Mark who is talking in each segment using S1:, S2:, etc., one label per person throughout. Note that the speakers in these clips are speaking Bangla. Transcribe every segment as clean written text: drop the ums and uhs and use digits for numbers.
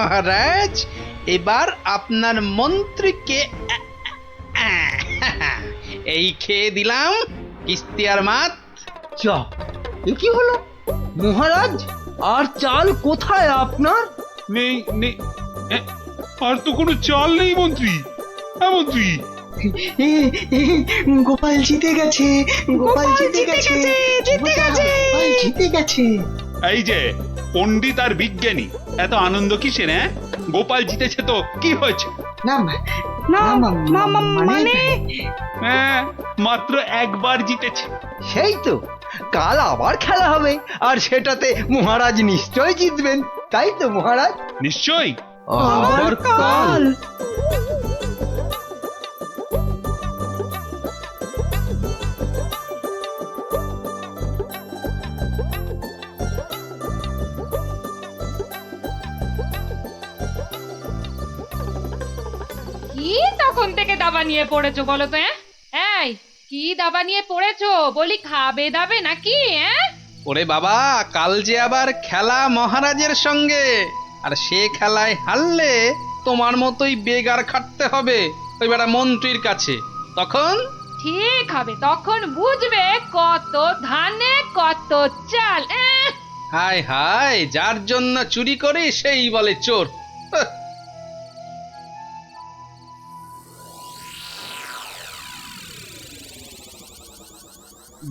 S1: মহারাজ, এবার আপনার মন্ত্রীকে এই খেয়ে দিলাম কিস্তি আর মাত।
S2: চা এ কি হলো মহারাজ? আর চাল কোথায় আপনার?
S3: নেই নেই, আর তো কোনো চাল নেই মন্ত্রী। হ্যাঁ মন্ত্রী,
S2: গোপাল জিতে গেছে, গোপাল জিতে গেছে, গোপাল জিতে গেছে।
S3: এই যে পণ্ডিত আর বিজ্ঞানী, এত আনন্দ কিসের? গোপাল জিতেছে তো কি হয়েছে?
S2: না মানে
S3: হ্যাঁ, মাত্র একবার জিতেছে।
S2: সেই তো, কাল আবার খেলা হবে, আর সেটাতে মহারাজ নিশ্চয় জিতবেন, তাই তো মহারাজ?
S3: নিশ্চয়ই।
S2: আবার কাল?
S4: কি তখন থেকে দাবা নিয়ে পড়েছো বলো তো? এই কি দাবা নিয়ে পড়েছো? বলি খাবে দাবে নাকি?
S1: ওরে বাবা, কাল যে আবার খেলা মহারাজের সঙ্গে, আর সে খেলায় হারলে তোমার মতোই বেগার খাটতে হবে ওই বেটা মন্ত্রীর কাছে। তখন
S4: ঠিক হবে, তখন বুঝবে কত ধানে কত চাল।
S1: হায় হায়, যার জন্য চুরি করি সেই বলে চোর। হাহ।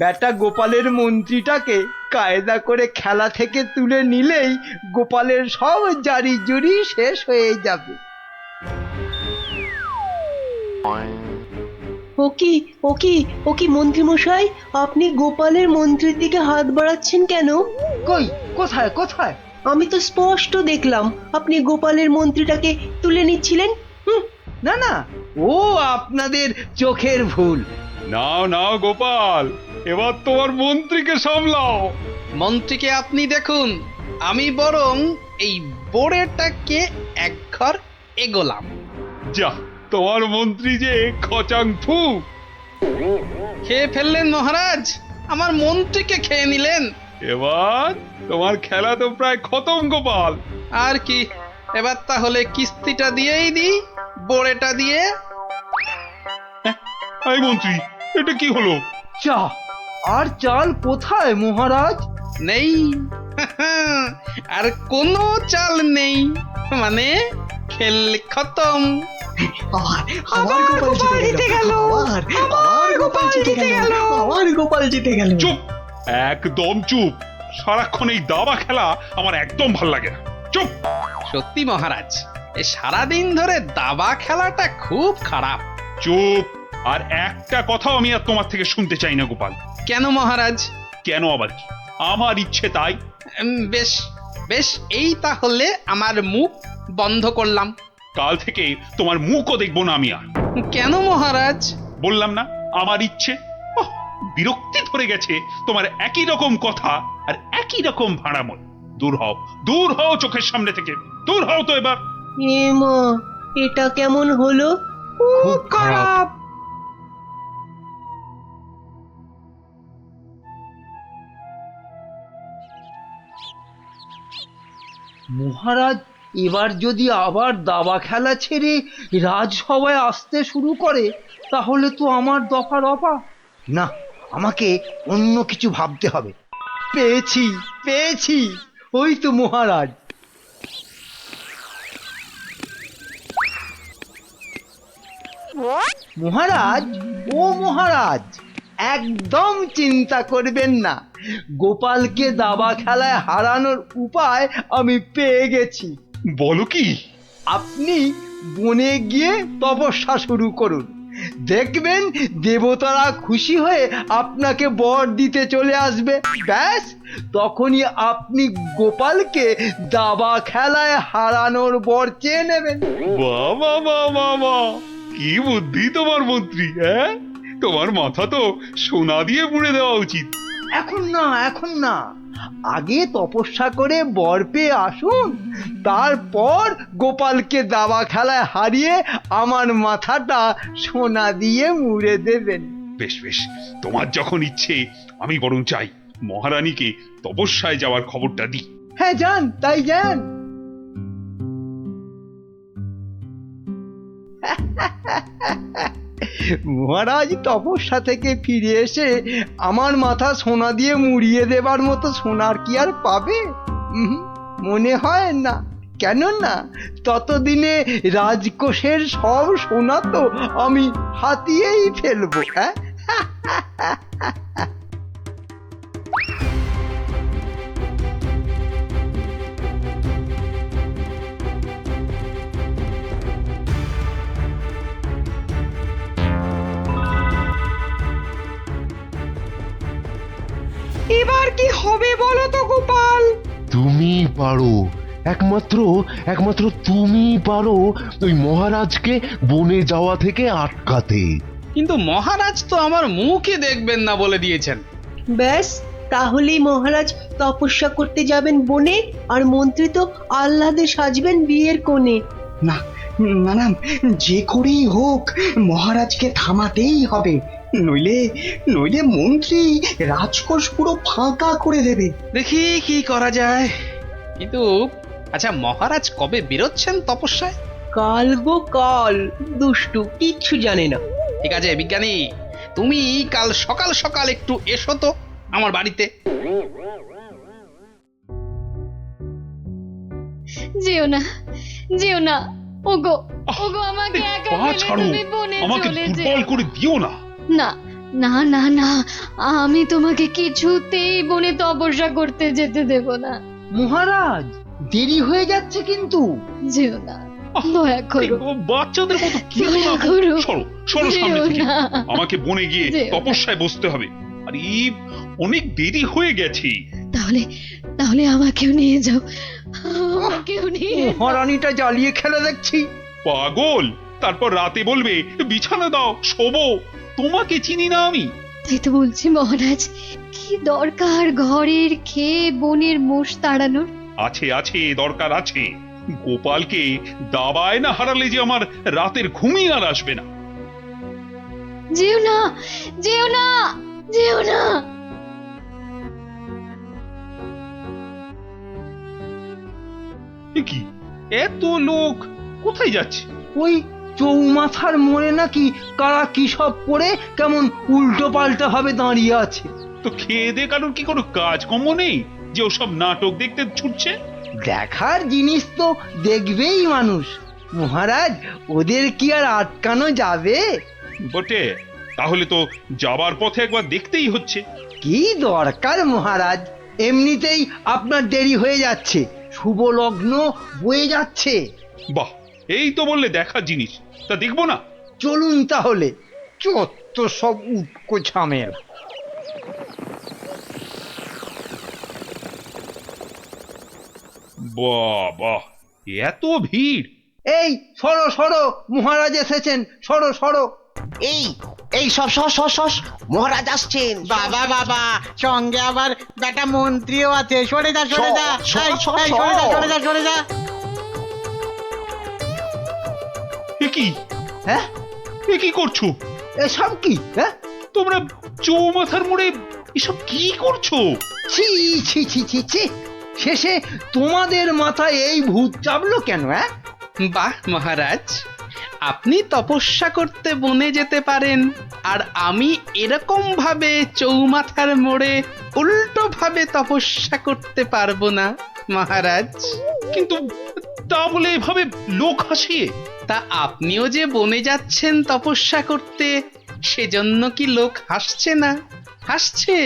S2: বেটা গোপালের মন্ত্রীটাকে কায়দা করে খেলা থেকে তুলে নিলেই গোপালের সব জারি জুরি শেষ হয়ে যাবে।
S5: ও কি মন্ত্রী মশাই, আপনি গোপালের মন্ত্রীর দিকে হাত বাড়াচ্ছেন কেন?
S2: কই, কোথায় কোথায়?
S5: আমি তো স্পষ্ট দেখলাম আপনি গোপালের মন্ত্রীটাকে তুলে নিচ্ছিলেন।
S2: না না, ও আপনাদের চোখের ভুল।
S3: নাও নাও গোপাল, এবার তোমার মন্ত্রীকে সামলাও।
S1: মন্ত্রীকে আপনি দেখুন, আমি বরং এই বোড়েটাকে এক ঘর এগোলাম।
S3: যা, তোমার মন্ত্রী যে খচাং ফু।
S1: খেয়ে ফেললেন মহারাজ, আমার মন্ত্রীকে খেয়ে নিলেন।
S3: এবার তোমার খেলা তো প্রায় খতম গোপাল।
S1: আর কি, এবার তাহলে কিস্তিটা দিয়েই দিই, বোড়েটা দিয়ে।
S3: এই মন্ত্রী, এটা কি হলো?
S2: চা আর চাল কোথায় মহারাজ?
S1: নেই, আর কোনো চাল নেই, মানে খেল খতম।
S2: আবার গোপাল জিতে গেল, আবার গোপাল জিতে গেল, আবার গোপাল জিতে গেল।
S3: চুপ, একদম চুপ। সারাক্ষণ এই দাবা খেলা আমার একদম ভাল লাগে না। চুপ।
S1: সত্যি মহারাজ, এ সারাদিন ধরে দাবা খেলাটা খুব খারাপ।
S3: চুপ, আর একটা কথাও আমি আর তোমার থেকে শুনতে চাই না গোপাল।
S1: কেন মহারাজ?
S3: কেন আবার কি? আমার ইচ্ছে তাই।
S1: বেশ বেশ, এই তাহলে আমার মুখ বন্ধ করলাম।
S3: কাল থেকে তোমার মুখও দেখবো না আমি আর।
S1: কেন মহারাজ?
S3: বললাম না, আমার ইচ্ছে। ওহ, বিরক্তি ধরে গেছে তোমার একই রকম কথা আর একই রকম ভাড়ামল। দূর হও, দূর হও চোখের সামনে থেকে, দূর হও তো এবার।
S5: এ মা, এটা কেমন হলো?
S2: খুব খারাপ। মহারাজ এবার যদি আবার দাবা খেলা ছেড়ে রাজসভায় আসতে শুরু করে, তাহলে তো আমার দফা রফা। না, আমাকে অন্য কিছু ভাবতে হবে। পেয়েছি পেয়েছি, ওই তো মহারাজ। মহারাজ, ও মহারাজ, একদম চিন্তা করবেন না, গোপালকে দাবা খেলায় হারানোর উপায় আমি পেয়ে গেছি।
S3: বলো কি?
S2: আপনি বনে গিয়ে তপস্যা শুরু করুন, দেখবেন দেবতারা খুশি হয়ে আপনাকে বর দিতে চলে আসবে। ব্যাস, তখনই আপনি গোপালকে দাবা খেলায় হারানোর বর চেয়ে নেবেন।
S3: বাবা বাবা বাবা, কি বুদ্ধি তোমার মন্ত্রী! তোমার মাথা তো সোনা দিয়ে মুড়ে দেওয়া উচিত।
S2: এখন না, এখন না, আগে তপস্যা করে বর পেয়ে আসুন, তারপর গোপালকে দাবা খেলায় হারিয়ে আমার মাথাটা সোনা দিয়ে মুড়ে দেবেন।
S3: বেশ বেশ, তোমার যখন ইচ্ছে, আমি বরং চাই মহারানীকে তপস্যায় যাওয়ার খবরটা দিই।
S2: হ্যাঁ যান, তাই যান। মহারাজ তপস্যা থেকে ফিরে এসে আমার মাথা সোনা দিয়ে মুড়িয়ে দেবার মতো সোনার কি আর পাবে? মনে হয় না। কেননা ততদিনে রাজকোষের সব সোনা তো আমি হাতিয়েই ফেলবো। হ্যাঁ,
S5: এবার কি হবে বলো তো গোপাল?
S6: তুমি পারো, একমাত্র তুমি পারো ওই মহারাজকে বনে যাওয়া থেকে আটকাতে।
S1: কিন্তু মহারাজ তো আমার মুখই দেখবেন না বলে দিয়েছেন।
S5: ব্যাস, তাহলেই মহারাজ তপস্যা করতে যাবেন বনে, আর মন্ত্রী তো আহ্লাদে সাজবেন বিয়ের কোণে।
S7: না না না, যে করেই হোক মহারাজকে থামাতেই হবে, নইলে নইলে মন্ত্রী রাজকোষ পুরো ফাঁকা করে দেবে।
S1: দেখি কি করা যায়। কিন্তু আচ্ছা, মহারাজ কবে বেরোচ্ছেন তপস্যায়?
S5: কাল গো কাল, দুষ্টু কিচ্ছু জানে না।
S1: ঠিক আছে বিজ্ঞানী, তুমি কাল সকাল সকাল একটু এসো তো আমার বাড়িতে।
S8: যেও না, যেও না, ওগো ওগো, আমাকে একা
S3: পা
S8: ফেলে
S3: ছাড়ো,
S8: তুমি বনে
S3: আমাকে
S8: চলে
S3: দুর্বল
S8: যেও
S3: করে দিও না।
S8: না। না না না, আমি তোমাকে কিছুতেই বনে তপস্যা করতে যেতে দেব না।
S2: মহারাজ দেরি হয়ে যাচ্ছে কিন্তু।
S8: যেও না, দয়া করো,
S3: এই বাচ্চাদের মতো কি না
S8: দয়া করো।
S3: সরো সরো সামনে
S8: যেও
S3: থেকে।
S8: না।
S3: আমাকে বনে গিয়ে
S8: যেও না।
S3: তপস্যায় বসতে হবে। আর অনেক দেরি হয়ে গেছে।
S8: তাহলে তাহলে আমাকেও নিয়ে যাও, আমাকেও নিয়ে যাও।
S2: মহারানীটা জ্বালিয়ে খেলে দেখছি।
S3: পাগল, তারপর রাতে বলবে বিছানা দাও, শোবো। তোমাকে চিনি না আমি।
S8: তাই তো বলছি মহারাজ, কি দরকার ঘরের খেয়ে বনের মোষ তাড়ানোর?
S3: আছে আছে, দরকার আছে। গোপালকে দাবায় না হারালে যে আমার রাতের ঘুমই আর আসবে না।
S8: যেও না, যেও না, যেও না।
S3: এ কি, এত লোক কোথায় যাচ্ছে?
S2: ওই চৌমাথার মোড়ে নাকি কারা কি সব করে কেমন উল্টো পাল্টা ভাবে দাঁড়িয়ে আছে।
S3: তো খেয়ে দে কারোর কি কোনো কাজকর্ম নেই যে ওসব নাটক দেখতে ছুটছে?
S2: দেখার জিনিস তো দেখবেই মানুষ। মহারাজ, ওদের কি আর আটকানো যাবে?
S3: বটে, তাহলে তো যাবার পথে একবার দেখতেই হচ্ছে।
S2: কি দরকার মহারাজ, এমনিতেই আপনার দেরি হয়ে যাচ্ছে, শুভ লগ্ন বয়ে যাচ্ছে।
S3: বাহ, এই তো বললে দেখার জিনিস, তা দেখবো না?
S2: চলুন তাহলে। চত্ব সব উটকো ঝামেলা।
S3: বাহ বাহ, এত ভিড়!
S2: এই সরো সরো, মহারাজ এসেছেন, সরো সরো।
S7: এই এই সব সস সস সস, মহারাজ আসছেন।
S9: বাবা বাবা, সঙ্গে আবার বেটা মন্ত্রীও আছে। সরে যা, সরে যা, এই, এই, সরে যা, সরে যা, সরে যা।
S3: এ কি,
S2: হ্যাঁ,
S3: এ কি করছো
S2: এসব কি? হ্যাঁ,
S3: তোমরা? চৌমাথার মোড়ে এসব কি করছো?
S2: ছি ছি ছি ছি ছি, শেষে তোমাদের মাথায় এই ভূত চাপলো কেন? হ্যাঁ,
S1: বাহ মহারাজ, আপনি তপস্যা করতে বনে যেতে পারেন, আর আমি এরকম ভাবে চৌমাথার মোড়ে উল্টো ভাবে তপস্যা করতে পারবো না মহারাজ।
S3: কিন্তু তা বলে এভাবে লোক হাসিয়ে?
S1: তা আপনিও যে বনে যাচ্ছেন তপস্যা করতে, সেজন্য কি লোক হাসছে না? হাসছে,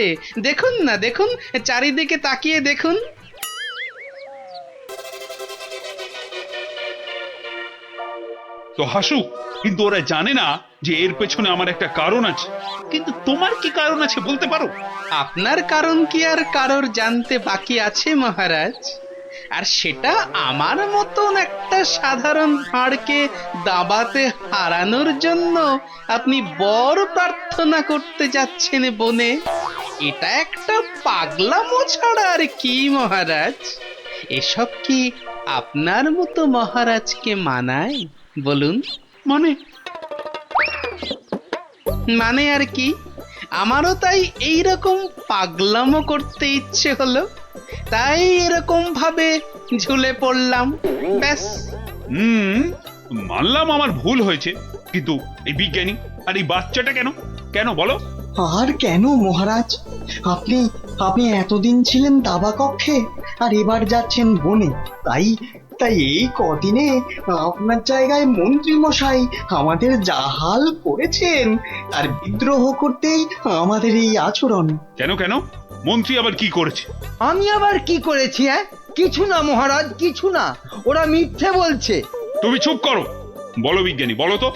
S1: দেখুন না, দেখুন, চারিদিকে তাকিয়ে দেখুন।
S3: তো হাসুক, কিন্তু ওরা জানে না যে এর পেছনে আমার একটা কারণ আছে। কিন্তু তোমার কি কারণ আছে বলতে পারো?
S1: আপনার কারণ কি আর কারোর জানতে বাকি আছে মহারাজ? আর সেটা আমার মতন একটা সাধারণ ভাঁড়কে দাবাতে হারানোর জন্য আপনি বর প্রার্থনা করতে যাচ্ছেন বনে। এটা একটা পাগলামো ছাড়া আর কি মহারাজ? এসব কি আপনার মতো মহারাজকে মানায় বলুন?
S3: মানে
S1: মানে আর কি, আমারও তাই এইরকম পাগলামো করতে ইচ্ছে হলো, তাই এরকম ভাবে ঝুলে পড়লাম, ব্যাস।
S3: মানলাম আমার ভুল হয়েছে, কিন্তু এই বিজ্ঞানী আর এই বাচ্চাটা কেন কেন বলো?
S7: আর কেন মহারাজ? আপনি আপনি এতদিন ছিলেন দাবা কক্ষে, আর এবার যাচ্ছেন বনে। তাই তাই এই কদিনে আপনার জায়গায় মন্ত্রী মশাই আমাদের জাহাল করেছেন, আর বিদ্রোহ করতেই আমাদের এই আচরণ।
S3: কেন কেন মন্ত্রী আবার কি করেছে?
S2: আমি আবার কি করেছি? কিছু না মহারাজ, কিছু না। ওরা মিথ্যে বলছে।
S3: তুমি চুপ করো। বলো বিজ্ঞানী, বলো তো।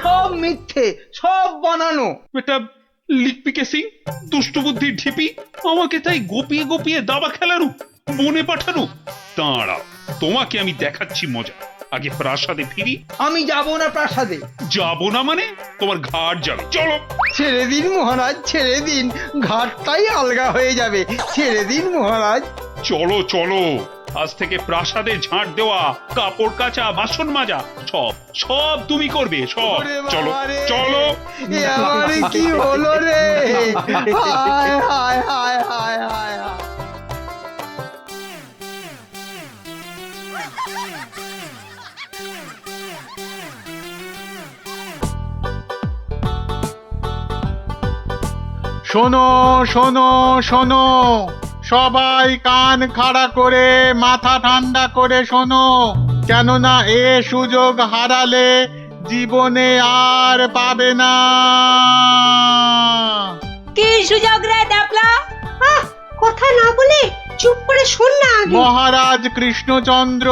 S2: সব মিথ্যে, সব বানানো।
S3: এটা লিকপিকে সিং, দুষ্ট বুদ্ধির ঢিপি, আমাকে তাই গোপিয়ে গোপিয়ে দাবা খেলানো, বনে পাঠানো। দাঁড়াও, তোমাকে আমি দেখাচ্ছি মজা। আগে প্রাসাদে ফিরি।
S2: আমি যাব না প্রাসাদে।
S3: যাবো না মানে? তোমার ঘাট যাবে, চলো।
S2: ছেড়ে দিন মহারাজ, ছেড়ে দিন। ঘাটটাই আলগা হয়ে যাবে। ছেড়ে দিন মহারাজ।
S3: চলো চলো, আজ থেকে প্রাসাদে ঝাঁট দেওয়া, কাপড় কাচা, বাসন মাজা সব সব তুমি করবে, সব।
S2: ওরে
S3: চলো
S2: বাবা রে,
S3: চলো।
S2: এ আমার কি হলো রে? হায় হায় হায় হায় হায় হায়।
S10: শোনো শোনো শোনো, সবাই কান খাড়া করে মাথা ঠান্ডা করে শোনো, কেননা এ সুযোগ হারালে জীবনে আর পাবে না।
S5: কি সুযোগ রে ডাবলা? কথা না বলে চুপ করে শোন না আগে।
S10: মহারাজ কৃষ্ণচন্দ্র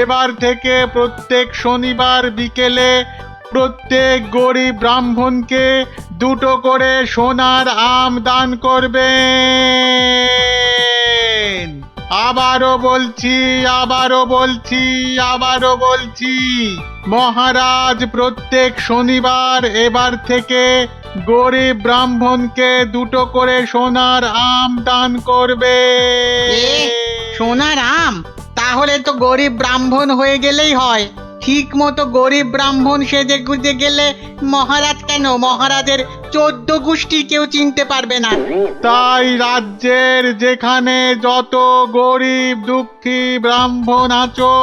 S10: এবার থেকে প্রত্যেক শনিবার বিকেলে প্রত্যেক গরিব ব্রাহ্মণকে 2টো করে সোনার আম দান করবেন। আবারও বলছি, আবারও বলছি, আবারও বলছি, মহারাজ প্রত্যেক শনিবার এবার থেকে গরিব ব্রাহ্মণকে 2টো করে সোনার আম দান করবে।
S9: সোনার আম? তাহলে তো গরিব ব্রাহ্মণ হয়ে গেলেই হয়। ঠিক মতো গরিব ব্রাহ্মণ সেজে গুজে গেলে মহারাজ কেন, মহারাজের 14 গোষ্ঠী কেউ চিনতে পারবে না।
S10: তাই রাজ্যের যেখানে যত গরিব দুঃখী ব্রাহ্মণ আছো,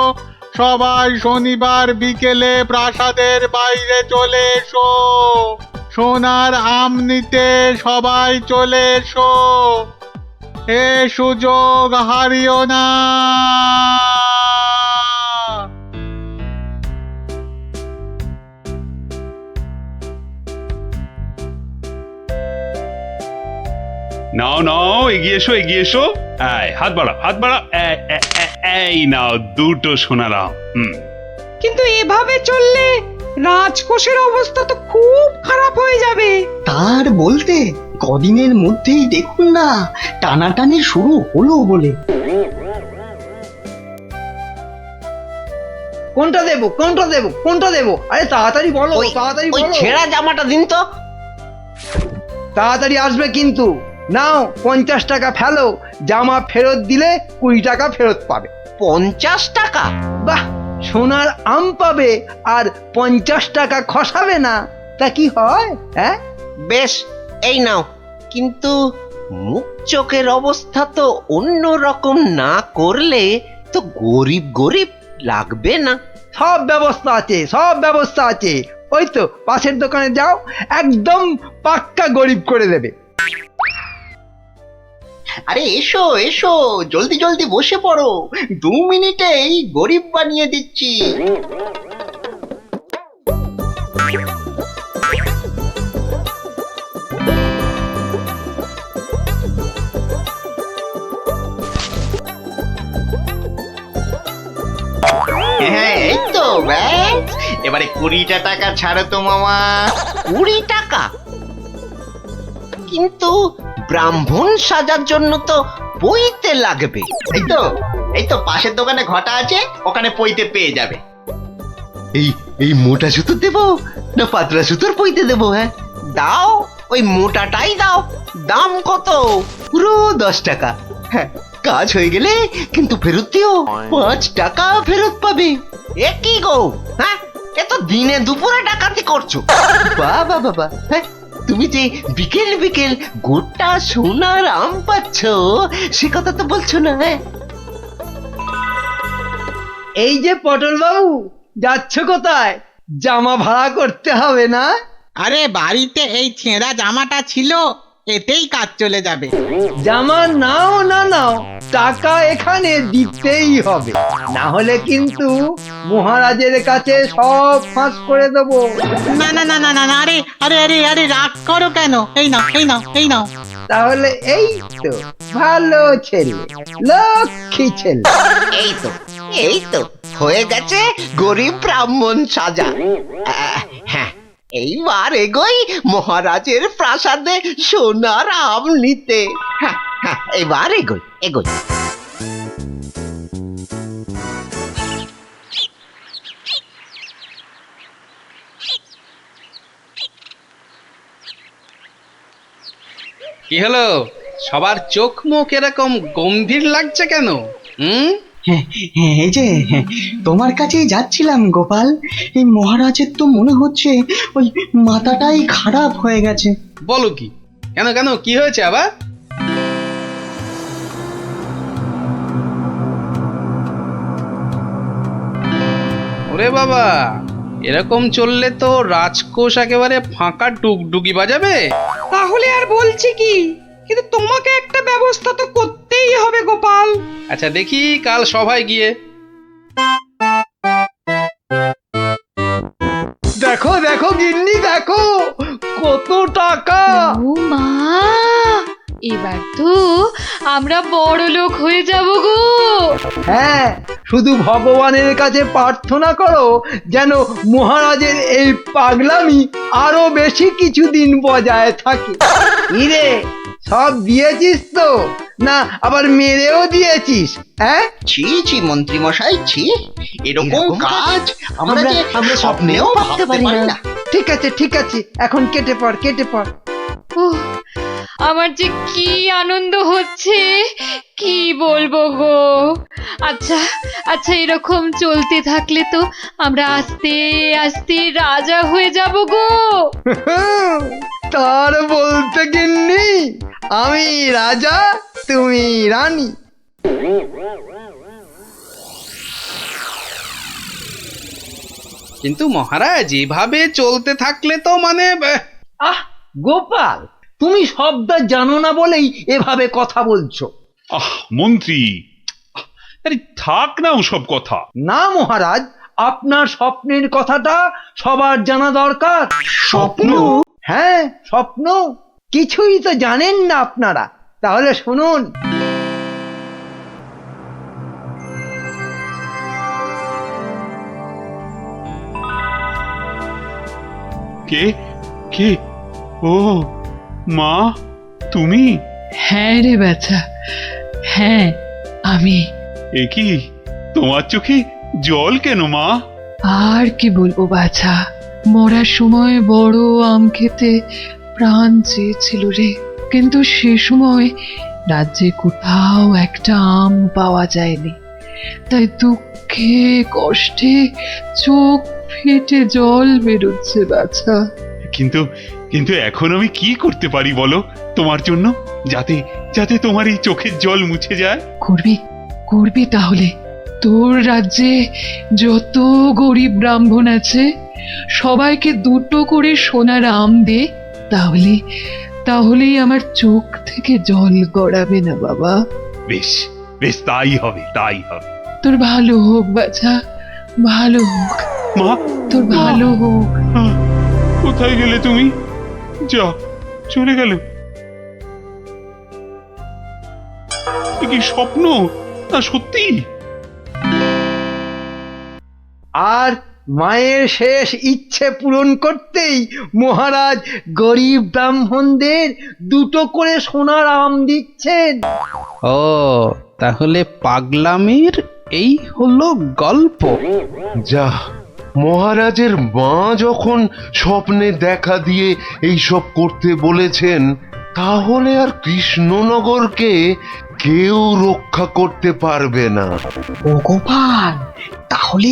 S10: সবাই শনিবার বিকেলে প্রাসাদের বাইরে চলে এসো। সোনার আম নিতে সবাই চলে এসো। এ সুযোগ হারিও না।
S3: নাও নাও, এগিয়ে এসো, এগিয়ে এসো। হাত বাড়াও, হাত বাড়াও। এই নাও 2টো সোনার আম।
S5: কিন্তু এভাবে চললে রাজকোষের অবস্থা তো খুব খারাপ হয়ে যাবে।
S7: তার বলতে কদিনের মধ্যেই দেখুন না টানাটানি শুরু হলো বলে।
S2: কোনটা দেবো, কোনটা দেবো, কোনটা দেবো? আরে তাড়াতাড়ি বলো, তাড়াতাড়ি বলো।
S9: ছেঁড়া জামাটা দিন তো।
S2: তাড়াতাড়ি আসবে কিন্তু। নাও 50 টাকা ফেলো, জামা ফেরত দিলে 20 টাকা ফেরত পাবে।
S9: 50 টাকা?
S2: বাহ, সোনার আম পাবে আর 50 টাকা খসাবে না, তা কি হয়? হ্যাঁ,
S9: বেশ, এই নাও। কিন্তু মুখ চোখের অবস্থা তো অন্য রকম না করলে তো গরিব গরিব লাগবে না।
S2: সব ব্যবস্থা আছে, সব ব্যবস্থা আছে। ওই তো পাশের দোকানে যাও, একদম পাক্কা গরিব করে দেবে।
S7: আরে এসো এসো, জলদি জলদি বসে পড়ো, 2 মিনিটেই গরিব বানিয়ে দিচ্ছি। হ্যাঁ, এই তো ব্যাস। এবারে 20টা টাকা ছাড়ো তো মামা।
S9: 20 টাকা? কিন্তু ব্রাহ্মণ সাজার জন্য তো পইতে লাগবে।
S7: এই তো পাশের দোকানে ঘটা আছে, ওখানে পইতে পেয়ে যাবে।
S6: এই এই মোটা সুতো দেবো না পাতলা সুতোর পইতে দেবো? হ্যাঁ,
S9: দাও, ওই মোটাটাই দাও। দাম কত?
S6: পুরো 10 টাকা। হ্যাঁ, কাজ হয়ে গেলে কিন্তু ফেরত দিও, 5 টাকা ফেরত পাবে।
S9: এ কি গো? হ্যাঁ, এ তো দিনে দুপুরে ডাকাতি করছো।
S6: বাবা বাবা, হ্যাঁ, তুমি যে বিকেল বিকেল গোটা সোনার আম পাচ্ছ সে কথা তো বলছো না?
S2: এই যে পটল বাবু, যাচ্ছ কোথায়? জামা ভাড়া করতে হবে না?
S9: আরে বাড়িতে এই ছেঁড়া জামাটা ছিল, এতেই কাজ চলে যাবে।
S2: জামা নাও না নাও, টাকা এখানে দিতেই হবে, না হলে কিন্তু মহারাজের কাছে সব ফাঁস করে দেবো।
S9: না না না না না না, আরে আরে আরে আরে রাগ করো কেন? এই নাও এই নাও এই নাও।
S2: তাহলে এই তো ভালো ছেলে, লক্ষ্মী ছেলে।
S6: এই তো হয়ে গেছে গরিব ব্রাহ্মণ সাজা। হ্যাঁ, এইবার এগোই মহারাজের প্রাসাদে সোনার আম নিতে। হ্যাঁ হ্যাঁ, এবার এগোই এগোই।
S1: কি হলো, সবার চোখ মুখ এরকম গম্ভীর লাগছে কেন?
S7: হ্যাঁ, এই যে তোমার কাছেই যাচ্ছিলাম গোপাল। এই মহারাজের তো মনে হচ্ছে ওই মাথাটাই খারাপ হয়ে গেছে।
S1: বলো কি? কেন কেন, কি হয়েছে আবার? ওরে বাবা, এরকম চললে তো রাজকোষ একেবারে ফাঁকা ডুগডুগি বাজাবে।
S11: তাহলে আর বলছি কি, কিন্তু তোমাকে একটা ব্যবস্থা তো করতেই হবে গোপাল।
S1: আচ্ছা দেখি কাল সভায় গিয়ে।
S2: দেখো দেখো গিন্নি, দেখো কত টাকা।
S4: ও মা, এবার তো আমরা বড় লোক হয়ে যাব গো।
S2: হ্যাঁ, শুধু ভগবানের কাছে প্রার্থনা করো যেন মহারাজের এই পাগলামি আরো বেশি কিছুদিন বজায় থাকে। ইরে, সব দিয়েছিস তো, না আবার মেরেও দিয়েছিস? হ্যাঁ,
S6: ছি ছি মন্ত্রী মশাই, ছি, এরকম কাজ আমরা স্বপ্নেও ভাবতে পারি না।
S2: ঠিক আছে ঠিক আছে, এখন কেটে পড় কেটে পড়।
S4: উহ, আমার যে কি আনন্দ হচ্ছে, কি বলবো গো। আচ্ছা আচ্ছা, এরকম চলতে থাকলে তো আমরা আস্তে আস্তে রাজা হয়ে যাব গো।
S2: তার বলতে গিন্নি, আমি রাজা তুমি রানী।
S1: কিন্তু মহারাজ, এভাবে চলতে থাকলে তো মানে
S2: আহ গোপাল, তুমি শব্দ জানো না বলেই এভাবে কথা বলছো।
S3: মন্ত্রী, আরে থাক না ওসব কথা।
S2: না মহারাজ, আপনার স্বপ্নের কথাটা সবার জানা দরকার।
S6: স্বপ্ন?
S2: হ্যাঁ স্বপ্ন, কিছুই তো জানেন না আপনারা। তাহলে শুনুন।
S3: কে কে? ও মা, তুমি?
S11: হ্যাঁ রে বাছা, হ্যাঁ আমি।
S3: এ কি, তোমার চোখে জল কেন মা?
S11: আর কি বলবো বাছা, মরার সময় বড় আম খেতে প্রাণ চেয়েছিল রে, কিন্তু সে সময় রাজ্যে কোথাও একটা আম পাওয়া যায়নি। তাই দুঃখে কষ্টে চোখ ফেটে জল বেরোচ্ছে বাছা।
S3: কিন্তু কিন্তু এখন আমি কি করতে পারি বলো তোমার জন্য, যাতে যাতে তোমার এই চোখের জল মুছে যায়?
S11: করবি করবি তাহলে। তোর রাজ্যে যত গরিব ব্রাহ্মণ আছে সবাইকে দুটো করে সোনার আম দে, তাহলেই আমার চোখ থেকে জল গড়াবে না বাবা।
S3: বেশ বেশ, তাই হবে তাই হবে।
S11: তোর ভালো হোক বাছা, ভালো হোক
S3: মা,
S11: তোর ভালো হোক।
S3: কোথায় গেলে তুমি? যা, চলে গেল। এ কি স্বপ্ন না সত্যি?
S2: আর মায়ের শেষ ইচ্ছে পূরণ করতেই মহারাজ গরিব ব্রাহ্মণদের দুটো করে সোনার আম দিচ্ছেন।
S1: ও, তাহলে পাগলামির এই হলো গল্প।
S12: যা, মহারাজের মা যখন স্বপ্নে দেখা দিয়ে এইসব করতে বলেছেন, তাহলে আর কৃষ্ণনগরকে কেউ রক্ষা করতে পারবে না।
S7: ও গোপাল, তাহলে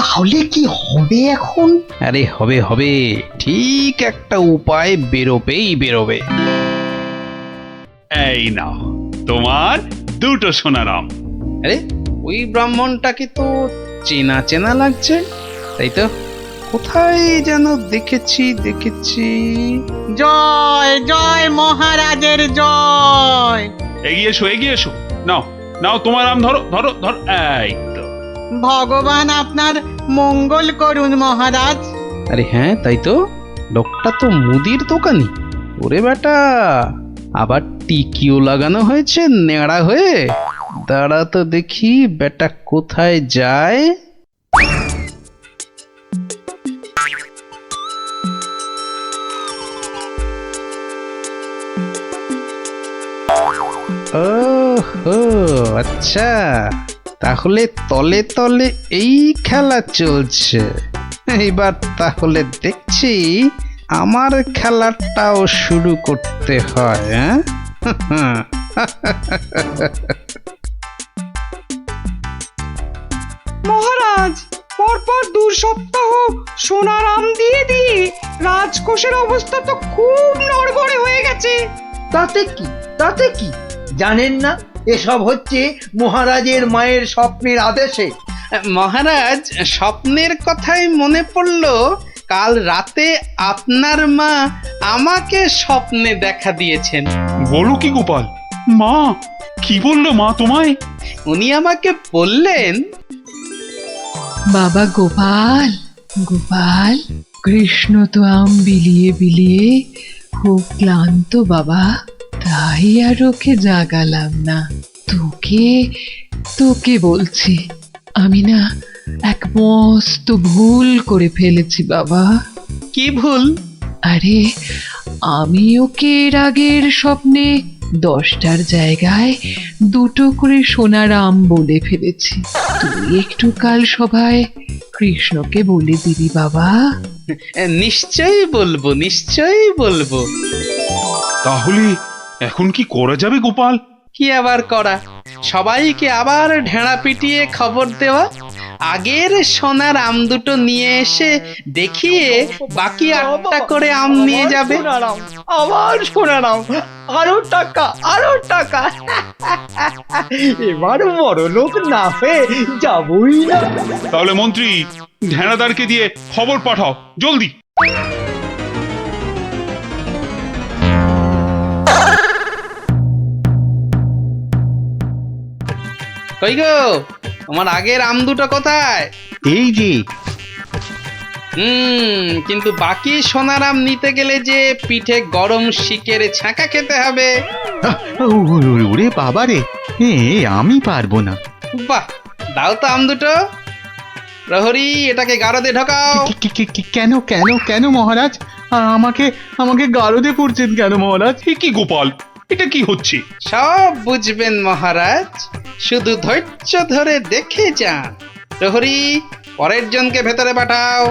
S7: তাহলে কি হবে এখন?
S1: আরে হবে হবে, ঠিক একটা উপায় বেরোবেই বেরোবে।
S3: এই নাও তোমার দুটো সোনার আম।
S1: আরে ওই ব্রাহ্মণটাকে তো চেনা চেনা লাগছে, তাই তো? কোথায় যেন দেখেছি।
S9: জয় জয় মহারাজের জয়।
S3: এগিয়ে এসো। নাও নাও তোমার আম, ধরো ধরো ধরো। এই তো।
S9: ভগবান আপনার মঙ্গল করুন মহারাজ।
S1: আরে হ্যাঁ, তাই তো, লোকটা তো মুদির দোকানি। ওরে বেটা, আবার টিকিও লাগানো হয়েছে নেড়া হয়ে। দাঁড়া তো দেখি বেটা কোথায় যায়। ওহো, আচ্ছা, তাহলে তলে তলে এই খেলা চলছে। এইবার তাহলে দেখছি আমার খেলাটাও শুরু করতে হয়। হ্যাঁ,
S13: মহারাজ, পরপর 2 সপ্তাহ সোনার আম দিয়ে রাজকোষের অবস্থা তো খুব নড়বড়ে হয়ে গেছে।
S2: তাতে কি জানেন না, এসব হচ্ছে মহারাজের মায়ের স্বপ্নের আদেশে।
S1: মহারাজ, স্বপ্নের কথাই মনে পড়লো, কাল রাতে আপনার মা আমাকে স্বপ্নে দেখা দিয়েছেন।
S3: বলো কি গোপাল? মা কি বললো মা তোমায়?
S1: উনি আমাকে বললেন,
S11: বাবা গোপাল, গোপাল, কৃষ্ণ তো আম বিলিয়ে খুব ক্লান্ত বাবা, তাই আর ওকে জাগালাম না। তোকে বলছি, আমি না এক মস্ত ভুল করে ফেলেছি বাবা।
S1: কি ভুল?
S11: আরে আমি ওকে এর আগের স্বপ্নে 10টার জায়গায় 2টো করে সোনার আম বলে ফেলেছি। তুই একটু কাল সভায় কৃষ্ণকে বলে দিবি বাবা।
S1: নিশ্চয়ই বলবো।
S3: তাহলে এখন কি করা যাবে গোপাল?
S1: কি আবার করা, সবাইকে আবার ঢেঁড়া পিটিয়ে খবর দেওয়া, আগের সোনার আম দুটো নিয়ে এসে দেখিয়ে বাকি 8টা করে আম নিয়ে যাবে।
S2: আবার সোনার আম, আরো টাকা। এবার বড় লোক না হয়ে যাবই না।
S3: তাহলে মন্ত্রী, ঢেঁড়াদারকে দিয়ে খবর পাঠাও জলদি।
S1: কই গো, তোমার আগের আম দুটো কোথায়?
S7: এই যে।
S1: কিন্তু বাকি সোনার আম নিতে গেলে যে পিঠে গরম শিকের ছাঁকা খেতে হবে।
S7: ওরে বাবা রে, আমি পারবো না।
S1: বাহ, দাও তো আম দুটো। প্রহরী, এটাকে গারদে ঢোকাও।
S7: কেন মহারাজ? আমাকে গারদে পড়ছেন কেন মহারাজ?
S3: কি গোপাল, এটা কি হচ্ছে?
S1: সব বুঝবেন মহারাজ, শুধু ধৈর্য ধরে দেখে যান। প্রহরী, পরের জনকে ভেতরে পাঠাও।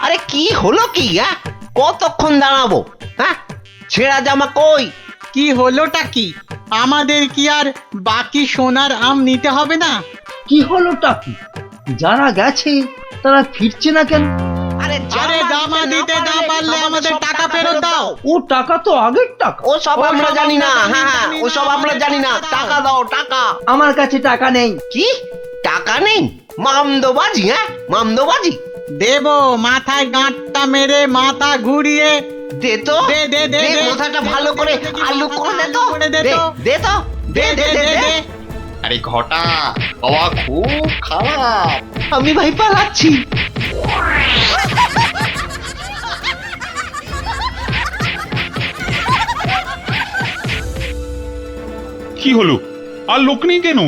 S6: আরে কি হলো কি? কতক্ষণ দাঁড়াবো? হ্যাঁ, ছেঁড়া জামা কই?
S9: কি হলোটা কি? আমাদের কি আর বাকি সোনার আম নিতে হবে না?
S2: কি হলোটা কি? যারা গেছে তারা ফিরছে না কেন?
S6: আরে
S9: জামা দিতে না পারলে আমাদের টাকা ফেরত দাও।
S2: ও টাকা তো আগের টাকা।
S6: ও সব আমরা জানি না। হ্যাঁ, ও সব আমরা জানি না। টাকা দাও, টাকা।
S2: আমার কাছে টাকা নেই।
S6: কি টাকা নেই? মামদোবাজি? মামদোবাজি
S9: দেব, মাথায় গাঁটটা মেরে মাথা ঘুরিয়ে
S6: দে তো।
S9: দে
S6: মাথাটা ভালো করে আলু করে দে তো। দে। আরে ঘটা, বাবা খুব খারাপ। আমি ভাই পালাচ্ছি।
S3: কি হলো? আর লোক নেই কেন?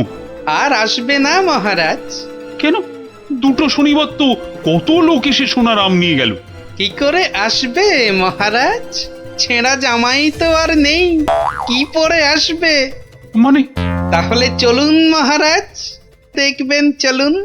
S1: আর আসবে না মহারাজ।
S3: কেন? দুটো শনিবার তো কত লোক এসে সোনার আম নিয়ে গেল।
S1: কি করে আসবে মহারাজ? ছেঁড়া জামাই তো আর নেই, কি পরে আসবে?
S3: মানে?
S1: তাহলে চলুন মহারাজ, দেখবেন, চলুন।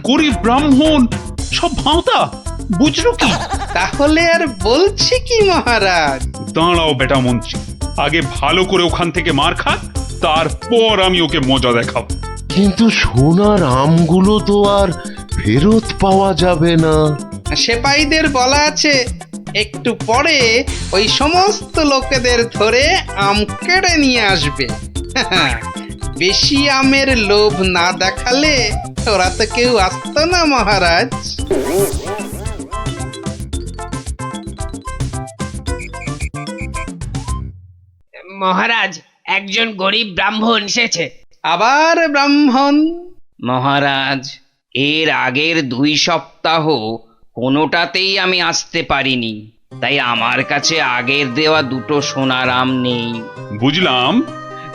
S3: গরিব ব্রাহ্মণ সব ভাঁওতা, বুঝলো কি?
S1: তাহলে আর বলছি কি মহারাজ?
S3: দাঁড়াও বেটা মন্ত্রী, আগে ভালো করে ওখান থেকে মার খাক, তারপর আমি ওকে মজা দেখাবো।
S12: কিন্তু সোনার আমগুলো তো আর ফেরত পাওয়া যাবে না।
S1: সেপাইদের বলা আছে একটু পরে ওই সমস্ত লোকেদের ধরে আম কেড়ে নিয়ে আসবে। বেশি আমের লোভ না দেখালে ওরা তো কেউ আসতো না মহারাজ।
S14: মহারাজ, একজন গরিব ব্রাহ্মণ এসেছে।
S1: আবার ব্রাহ্মণ?
S14: মহারাজ, এর আগের 2 সপ্তাহ কোনোটাতেই আমি আসতে পারিনি, তাই আমার কাছে আগের দেওয়া 2টো সোনার আম নেই।
S3: বুঝলাম,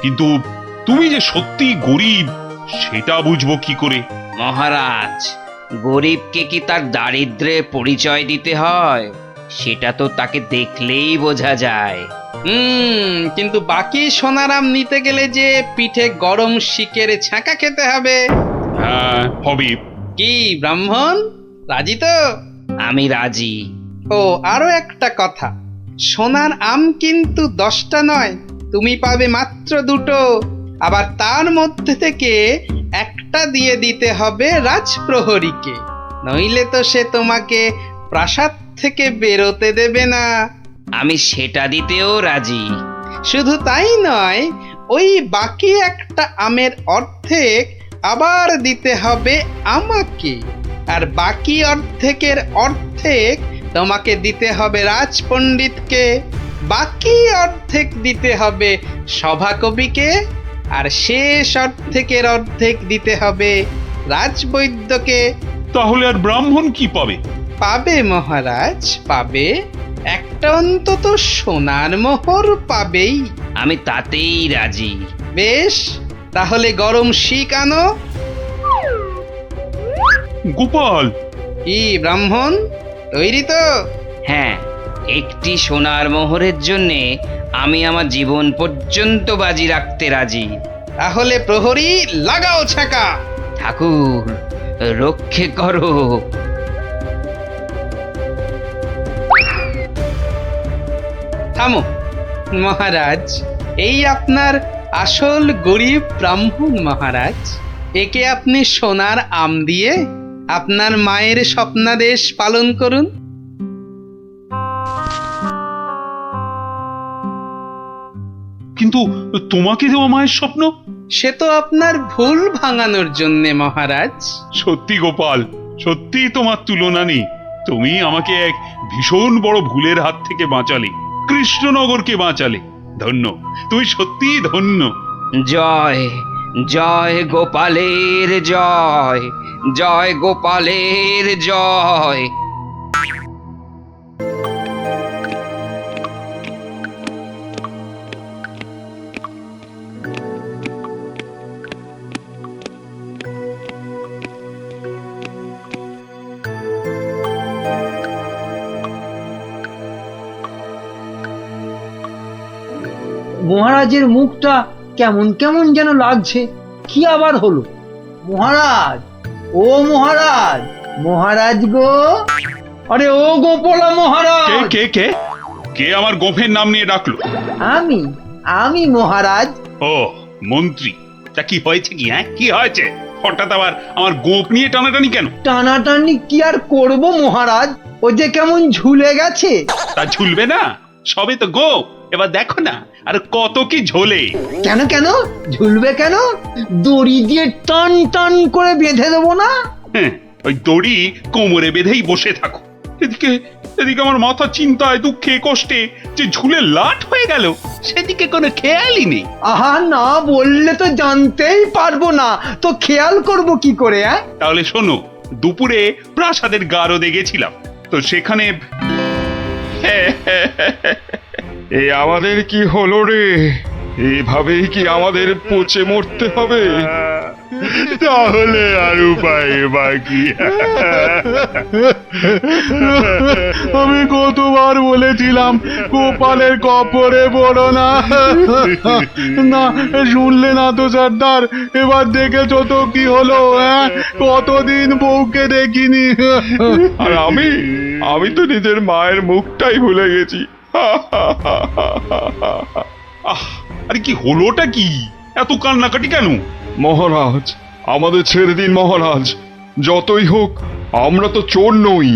S3: কিন্তু তুমি যে সত্যি গরিব সেটা বুঝবো কি করে?
S14: মহারাজ, গরিবকে কি তার দারিদ্র্যের পরিচয় দিতে হয়? সেটা তো তাকে দেখলেই বোঝা যায়।
S1: কিন্তু বাকি সোনার আম নিতে গেলে যে পিঠে গরম শিকের ছাঁকা খেতে হবে।
S3: হ্যাঁ, হবে।
S1: কি ব্রাহ্মণ, রাজি তো?
S14: আমি রাজি।
S1: ও আরো একটা কথা, সোনার আম কিন্তু 10টা নয়, তুমি পাবে মাত্র 2টো। আবার তার মধ্যে থেকে একটা দিয়ে দিতে হবে রাজপ্রহরীকে, নইলে তো সে তোমাকে প্রাসাদ থেকে বেরোতে দেবে না।
S14: আমি সেটা দিতেও রাজি।
S1: শুধু তাই নয়, ওই বাকি একটা আমের অর্ধেক আবার দিতে হবে আমাকে, আর বাকি অর্ধেকের অর্ধেক তোমাকে দিতে হবে রাজপণ্ডিতকে, বাকি অর্ধেক দিতে হবে সভাকবিকে, আর শেষ অর্ধেকের অর্ধেক দিতে হবে রাজবৈদ্যকে।
S3: তাহলে আর ব্রাহ্মণ কি পাবে?
S1: পাবে মহারাজ, পাবে একটা অন্তত সোনার মোহর পাবেই।
S14: আমি তাতেই রাজি।
S1: বেশ, তাহলে গরম শিক আনো।
S3: গোপাল!
S1: কি ব্রাহ্মণ, তৈরি তো?
S14: হ্যাঁ, একটি সোনার মোহরের জন্যে আমি আমার জীবন পর্যন্ত বাজি রাখতে রাজি।
S1: তাহলে প্রহরী লাগাও ছাকা।
S14: ঠাকুর, রক্ষে করো।
S1: থামো মহারাজ, এই আপনার আসল গরিব ব্রাহ্মণ মহারাজ। একে আপনি সোনার আম দিয়ে আপনার মায়ের স্বপ্নাদেশ পালন করুন।
S3: কিন্তু তোমাকে দেওয়া মায়ের স্বপ্ন?
S1: সে তো আপনার ভুল ভাঙানোর জন্যে মহারাজ।
S3: সত্যি গোপাল, সত্যি তোমার তুলনা নেই। তুমি আমাকে এক ভীষণ বড় ভুলের হাত থেকে বাঁচালে, কৃষ্ণনগরকে বাঁচালে। ধন্য, তুমি সত্যিই ধন্য।
S14: জয় জয় গোপালের জয়, জয় গোপালের জয়।
S2: মহারাজের মুখটা কেমন কেমন যেন লাগছে। কি আবার হলো? মহারাজ, ও মহারাজ, মহারাজ গো, আরে ও গোপালা মহারাজ।
S3: কে কে কে কে আমার গোফের নাম নিয়ে ডাকলো?
S2: আমি আমি মহারাজ।
S3: ও মন্ত্রী, তা কি হয়েছে কি? হ্যাঁ, কি হয়েছে? হঠাৎ আবার আমার গোপ নিয়ে টানাটানি কেন?
S2: টানাটানি কি আর করব মহারাজ, ও যে কেমন ঝুলে গেছে।
S3: তা ঝুলবে না, সবে তো গোপ। এবার দেখো না আর কত কি ঝোলে।
S2: কেন কেন ঝুলবে কেন? দড়ি দিয়ে টান টান করে বেঁধে দেবো না?
S3: হ্যাঁ, ওই দড়ি কোমরে বেঁধেই বসে থাকো। এদিকে এদিকে আমার মাথা চিন্তায়, দুঃখে, কষ্টে যে ঝুলে লাট হয়ে গেল, সেদিকে কোনো খেয়ালই নেই।
S2: আহা, না বললে তো জানতেই পারবো না, তো খেয়াল করব কি করে?
S3: তাহলে শোনো, দুপুরে প্রাসাদের গারদে গেছিলাম, তো সেখানে
S10: এ আমাদের কি হলো রে? এভাবেই কি আমাদের পচে মরতে হবে? তাহলে আর উপায় বাকি। আমি কতবার বলেছিলাম গোপালের কপরে পড়ো না, না শুনলে না তো সর্দার। এবার দেখেছো তো কি হলো, হ্যাঁ? কতদিন বউকে দেখিনি। আর আমি তো নিজের মায়ের মুখটাই ভুলে গেছি।
S3: আহ, আরে কি হলোটা কি? এত কান্নাকাটি কেন?
S10: মহারাজ, আমাদের ছেড়ে দিন মহারাজ। যতই হোক আমরা তো চোর নই,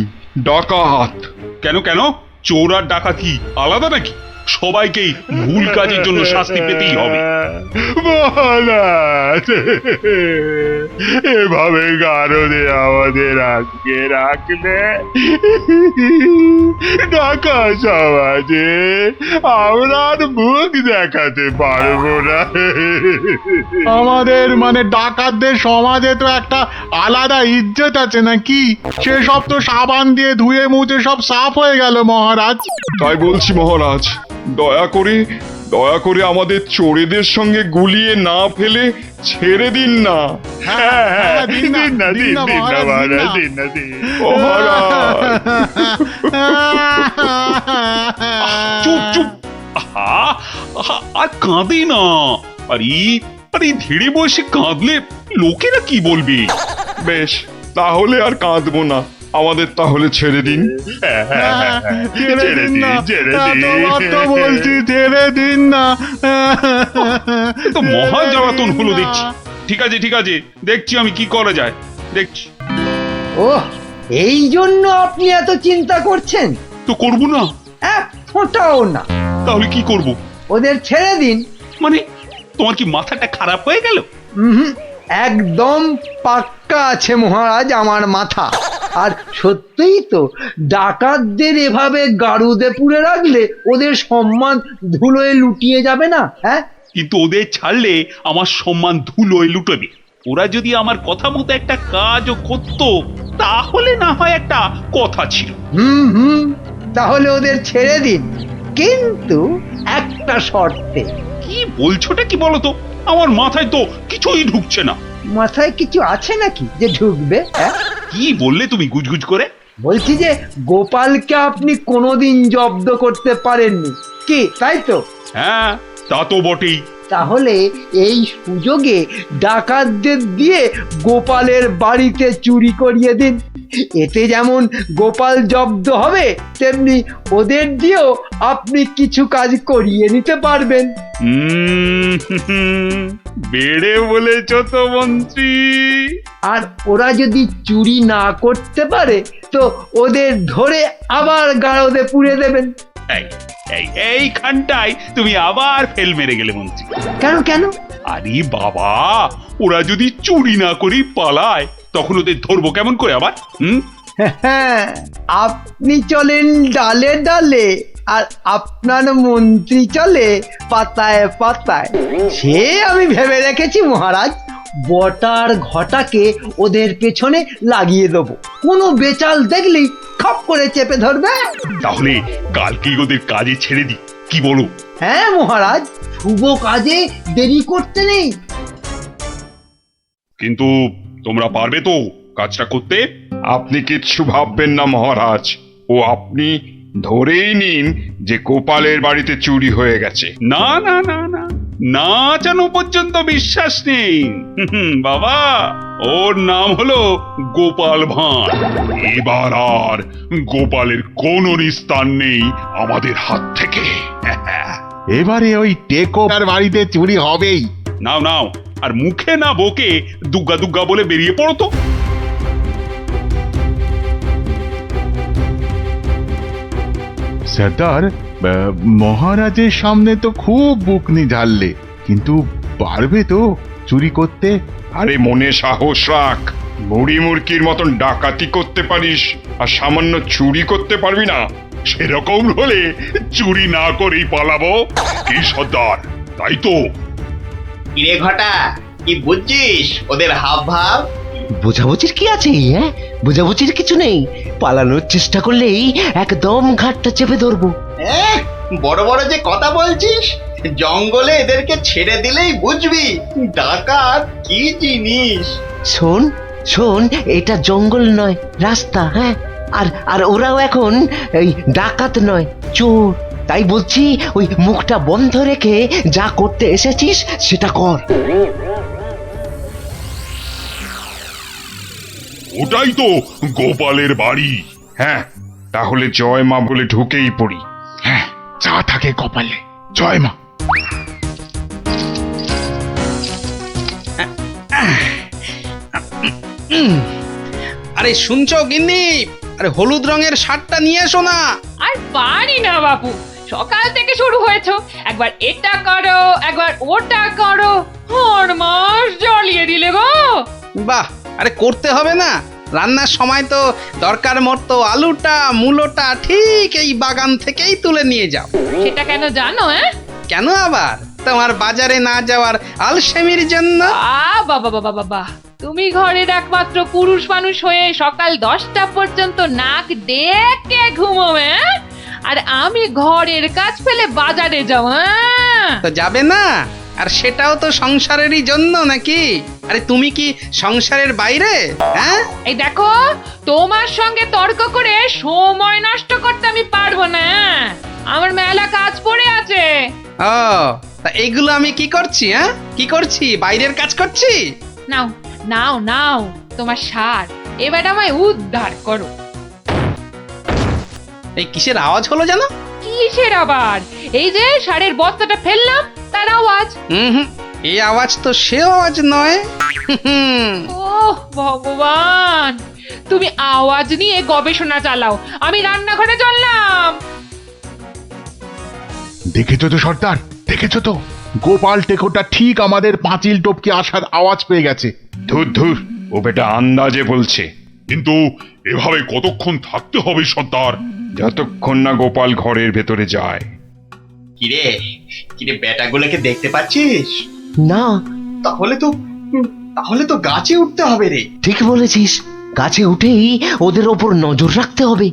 S10: ডাকাত।
S3: কেন কেন? চোর আর ডাকাতি আলাদা নাকি? সবাইকেই ভুল কাজের জন্য শাস্তি পেতেই হবে।
S10: মহারাজ, এভাবে গারদে আমাদের আটকে রাখলে ঢাকা সমাজে আমরা আর মুখ দেখাতে পারবো না। আমাদের মানে ডাকাতদের সমাজে তো একটা আলাদা ইজ্জত আছে নাকি? সেসব তো সাবান দিয়ে ধুয়ে মুছে সব সাফ হয়ে গেল মহারাজ। তাই বলছি মহারাজ, দয়া করে আমাদের চোরেদের সঙ্গে গুলিয়ে না ফেলে ছেড়ে দিন না। দিন না
S3: চুপ চুপ, আহা, আহা, আর কাঁদে না। আরে ধীরে বয়সে কাঁদলে লোকেরা কি বলবে?
S10: বেশ, তাহলে আর কাঁদবো না। আমাদের তাহলে ছেড়ে দিন। বলছি ছেড়ে দিন না।
S3: তো মহা জ্বালাতন হলো দেখছি। ঠিক আছে, দেখছি আমি কি করা যায়, দেখছি।
S2: ওহ, এই জন্য আপনি এত চিন্তা করছেন?
S3: তো করবো না?
S2: এক ফোঁটাও না।
S3: তাহলে কি করব?
S2: ওদের ছেড়ে দিন।
S3: মানে তোমার কি মাথাটা খারাপ হয়ে গেল?
S2: একদম পাক্কা আছে মহারাজ আমার মাথা। আর সত্যিই তো, ডাকাতদের এভাবে গারুদে পুরে রাখলে ওদের সম্মান ধুলোয় লুটিয়ে যাবে না? হ্যাঁ,
S3: কিন্তু ওদের ছাড়লে আমার সম্মান ধুলোয় লুটবে। ওরা যদি আমার কথা মতো একটা কাজও করতো তাহলে না হয় একটা কথা ছিল।
S2: তাহলে ওদের ছেড়ে দিন, কিন্তু একটা শর্তে।
S3: কি বলছোটা কি বলতো? আমার মাথায় তো কিছুই ঢুকছে না।
S2: মাথায় কিছু আছে নাকি যে ঢুকবে?
S3: কি বললে তুমি গুজগুজ করে?
S2: বলছি যে গোপালকে আপনি কোনোদিন জব্দ করতে পারেননি, কি তাই তো?
S3: হ্যাঁ, তা তো বটেই।
S2: তাহলে এই সুযোগে ডাকাতদের দিয়ে গোপালের বাড়িতে চুরি করিয়ে দিন। এতে যেমন গোপাল জব্দ হবে, তেমনি ওদের দিয়েও আপনি কিছু কাজ করিয়ে নিতে পারবেন।
S3: বেড়ে বলেছ তো মন্ত্রী।
S2: আর ওরা যদি চুরি না করতে পারে তো ওদের ধরে আবার গারদে পুড়ে দেবেন।
S3: এইখানটায় তুমি আবার ফেল মেরে গেলে মন্ত্রী।
S2: কেন?
S3: আরে বাবা, ওরা যদি চুরি না করি পালায় তখন ওদের ধরবো কেমন করে আবার?
S2: আপনি চলেন ডালে ডালে, আর আপনার মন্ত্রী চলে পাতায় পাতায়। সে আমি ভেবে রেখেছি মহারাজ। বটার ঘটাকে ওদের পেছনে লাগিয়ে দেবো। কোনো বেচাল দেখলেই খপ করে চেপে ধরবে।
S3: তাহলে কালকেই ওদের কাজে ছেড়ে দিই, কি বলো?
S2: হ্যাঁ মহারাজ, শুভ কাজে দেরি করতে নেই।
S3: কিন্তু তোমরা পারবে তো কাজটা করতে?
S10: আপনি কিচ্ছু ভাববেন না মহারাজ, ও আপনি ধরেই নিন যে গোপালের বাড়িতে চুরি হয়ে গেছে।
S3: না না না না, না জানো পর্যন্ত বিশ্বাস নেই। বাবা, ওর নাম হলো গোপাল ভাঁড়। এবার আর গোপালের কোনো নিস্তার নেই আমাদের হাত থেকে।
S10: এবারে ওই টেকোর বাড়িতে চুরি হবেই।
S3: নাও, আর মুখে না বকে দুগ্গা দুগ্গা বলে বেরিয়ে পড়ো তো।
S10: সর্দার, মহারাজের সামনে তো খুব বুকনি ঝাড়লে, কিন্তু পারবে তো চুরি করতে? আরে মনে সাহস রাখ। বুড়ি মুরকির মতন ডাকাতি করতে পারিস আর সামান্য চুরি করতে পারবি না?
S3: সেরকম হলে চুরি না করেই পালাবো। কি সর্দার, তাই তো?
S6: কিরে ঘটা, কি বুঝছিস ওদের হাব ভাব?
S15: বোঝাবুঝির কি আছে? হ্যাঁ, বোঝাবুঝির কিছু নেই। পালানোর চেষ্টা করলেই একদম ঘাটটা চেপে ধরবো।
S6: বড় বড় যে কথা বলছিস, জঙ্গলে এদেরকে ছেড়ে দিলেই বুঝবি ডাকাত কি জিনিস।
S15: শোন শোন, এটা জঙ্গল নয়, রাস্তা। হ্যাঁ, আর আর ওরাও এখন এই ডাকাত নয়, চোর। তাই বলছি, ওই মুখটা বন্ধ রেখে যা করতে এসেছিস সেটা কর।
S3: ওটাই তো গোপালের বাড়ি।
S16: হ্যাঁ, তাহলে জয় মা বলে ঢুকেই পড়ি।
S10: হ্যাঁ, যা থাকে কপালে, জয় মা।
S1: আরে শুনছো গিন্নি, আরে হলুদ রঙের শার্টটা নিয়ে এসো না।
S4: আর পারি না বাপু, সকাল থেকে শুরু হয়েছে, একবার এটা করো একবার ওটা করো, আর মাস জ্বালিয়ে দিলে গো।
S1: বাহ, আরে করতে হবে না, রান্নার সময় তো দরকার মতো আলুটা মূলোটা ঠিক এই বাগান থেকেই তুলে নিয়ে যাও।
S4: সেটা কেন জানো?
S1: কেন আবার? তোমার বাজারে না যাওয়ার আলসেমির জন্য।
S4: বাবা বাবা বাবা, তুমি ঘরের একমাত্র পুরুষ মানুষ হয়ে সকাল 10টা পর্যন্ত নাক ডেকে ঘুমোবে, আর আমি ঘরের কাজ ফেলে বাজারে যাও।
S1: তো যাবে না? আর সেটাও তো সংসারেরই জন্য নাকি? আরে তুমি কি সংসারের বাইরে? হ্যাঁ,
S4: এই দেখো, তোমার সঙ্গে তর্ক করে সময় নষ্ট করতে আমি পারবো না, আমার মেলা কাজ পড়ে আছে।
S1: ও, তা এইগুলো আমি কি করছি? হ্যাঁ, কি করছি? বাইরের কাজ করছি?
S4: নাও নাও নাও তোমার সার, এবার আমায় উদ্ধার করো।
S1: এই কিসের আওয়াজ হলো জানো?
S4: কিসের আবার? এই যে সারের বস্তাটা ফেললাম তার আওয়াজ।
S1: এই আওয়াজ তো সে আওয়াজ নয়।
S4: ওহ ভগবান, তুমি আওয়াজ নিয়ে গবেষণা চালাও, আমি রান্নাঘরে চললাম।
S10: দেখেছো তো সর্দার, দেখেছো তো, গোপাল টেকোটা ঠিক আমাদের পাঁচিল টপকে আসার আওয়াজ পেয়ে গেছে।
S16: ধুর ধুর, ও বেটা আন্দাজে বলছে।
S3: কিন্তু এভাবে কতক্ষণ থাকতে হবে সর্দার?
S16: যতক্ষণ না গোপাল ঘরের ভেতরে যায়।
S6: কিরে কিরে, বেটাগুলোকে দেখতে পাচ্ছিস?
S15: না।
S6: তাহলে তো গাছে উঠতে হবে রে।
S15: ঠিক বলেছিস, গাছে উঠেই ওদের ওপর নজর রাখতে হবে।